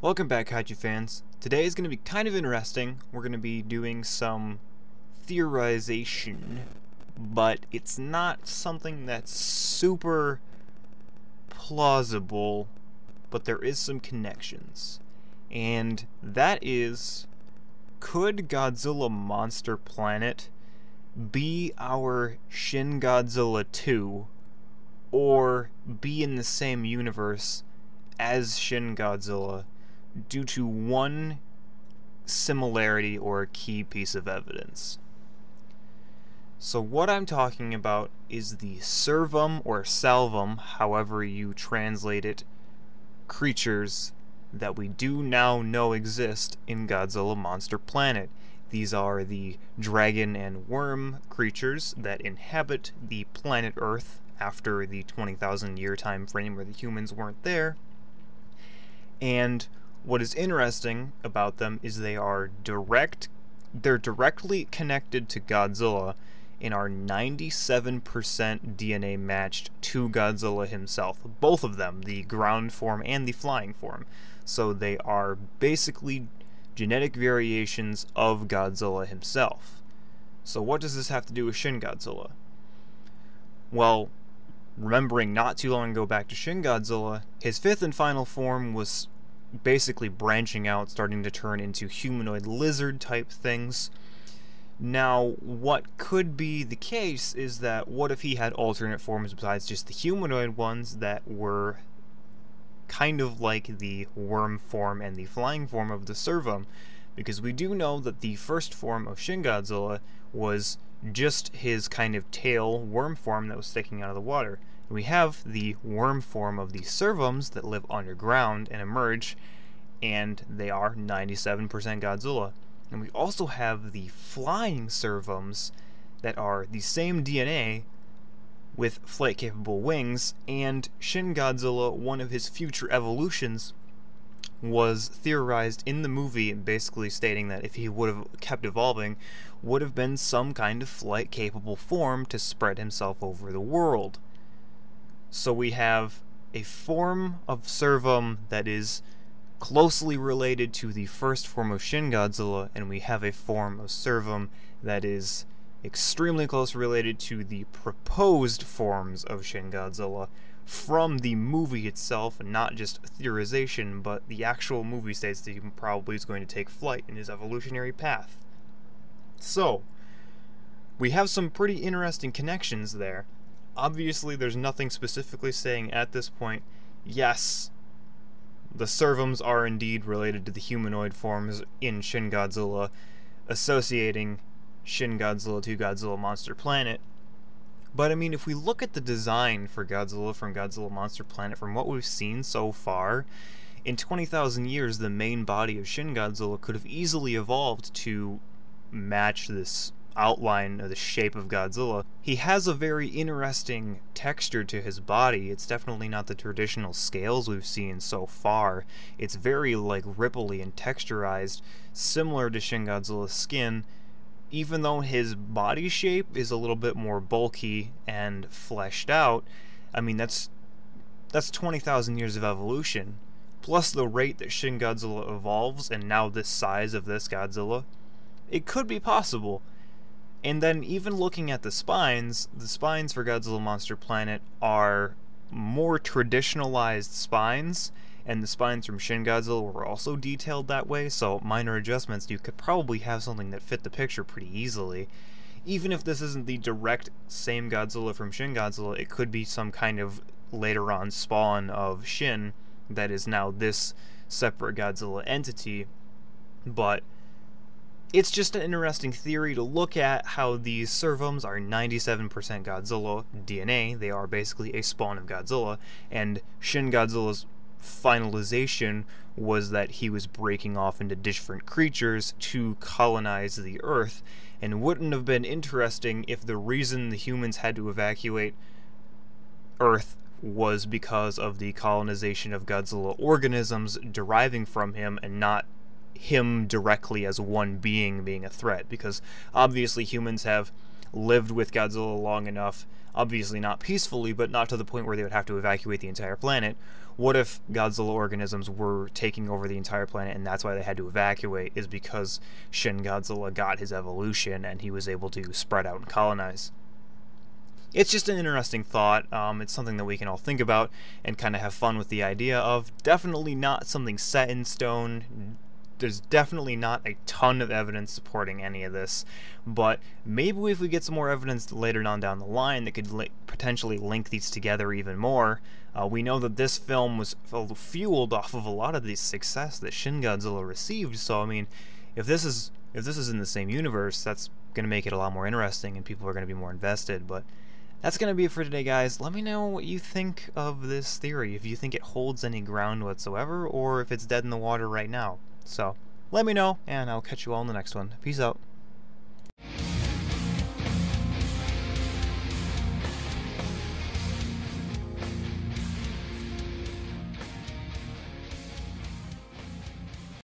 Welcome back, Kaiju fans. Today is going to be kind of interesting. We're going to be doing some theorization, but it's not something that's super plausible, but there is some connections. And that is, could Godzilla Monster Planet be our Shin Godzilla 2, or be in the same universe as Shin Godzilla, due to one similarity or a key piece of evidence. So what I'm talking about is the servum or salvum, however you translate it, creatures that we do now know exist in Godzilla Monster Planet. These are the dragon and worm creatures that inhabit the planet Earth after the 20,000 year time frame where the humans weren't there. And what is interesting about them is they're directly connected to Godzilla and are 97% DNA matched to Godzilla himself. Both of them, the ground form and the flying form. So they are basically genetic variations of Godzilla himself. So what does this have to do with Shin Godzilla? Well, remembering not too long ago back to Shin Godzilla, his fifth and final form was basically branching out, starting to turn into humanoid lizard type things. Now, what could be the case is that what if he had alternate forms besides just the humanoid ones that were kind of like the worm form and the flying form of the servum? Because we do know that the first form of Shin Godzilla was just his kind of tail worm form that was sticking out of the water. We have the worm form of the servums that live underground and emerge, and they are 97% Godzilla. And we also have the flying servums that are the same DNA with flight-capable wings, and Shin Godzilla, one of his future evolutions, was theorized in the movie, basically stating that if he would have kept evolving, would have been some kind of flight-capable form to spread himself over the world. So we have a form of servum that is closely related to the first form of Shin Godzilla, and we have a form of servum that is extremely closely related to the proposed forms of Shin Godzilla from the movie itself, and not just theorization, but the actual movie states that he probably is going to take flight in his evolutionary path. So, we have some pretty interesting connections there. Obviously, there's nothing specifically saying at this point, yes, the servums are indeed related to the humanoid forms in Shin Godzilla, associating Shin Godzilla to Godzilla Monster Planet. But I mean, if we look at the design for Godzilla from Godzilla Monster Planet, from what we've seen so far, in 20,000 years, the main body of Shin Godzilla could have easily evolved to match this outline of the shape of Godzilla. He has a very interesting texture to his body. It's definitely not the traditional scales we've seen so far. It's very like ripply and texturized, similar to Shin Godzilla's skin, even though his body shape is a little bit more bulky and fleshed out. I mean, that's 20,000 years of evolution, plus the rate that Shin Godzilla evolves, and now this size of this Godzilla. It could be possible. And then even looking at the spines for Godzilla Monster Planet are more traditionalized spines, and the spines from Shin Godzilla were also detailed that way, so minor adjustments, you could probably have something that fit the picture pretty easily. Even if this isn't the direct same Godzilla from Shin Godzilla, it could be some kind of later on spawn of Shin that is now this separate Godzilla entity. But it's just an interesting theory to look at how these servums are 97% Godzilla DNA. They are basically a spawn of Godzilla, and Shin Godzilla's finalization was that he was breaking off into different creatures to colonize the Earth. And wouldn't have been interesting if the reason the humans had to evacuate Earth was because of the colonization of Godzilla organisms deriving from him, and not him directly as one being a threat? Because obviously humans have lived with Godzilla long enough, obviously not peacefully, but not to the point where they would have to evacuate the entire planet. What if Godzilla organisms were taking over the entire planet and that's why they had to evacuate, is because Shin Godzilla got his evolution and he was able to spread out and colonize? It's just an interesting thought. It's something that we can all think about and kind of have fun with the idea of. Definitely not something set in stone. There's definitely not a ton of evidence supporting any of this, but maybe if we get some more evidence later on down the line that could potentially link these together even more. We know that this film was fueled off of a lot of the success that Shin Godzilla received, so I mean, if this is in the same universe, that's going to make it a lot more interesting and people are going to be more invested. But that's going to be it for today, guys. Let me know what you think of this theory, if you think it holds any ground whatsoever, or if it's dead in the water right now. So, let me know, and I'll catch you all in the next one. Peace out.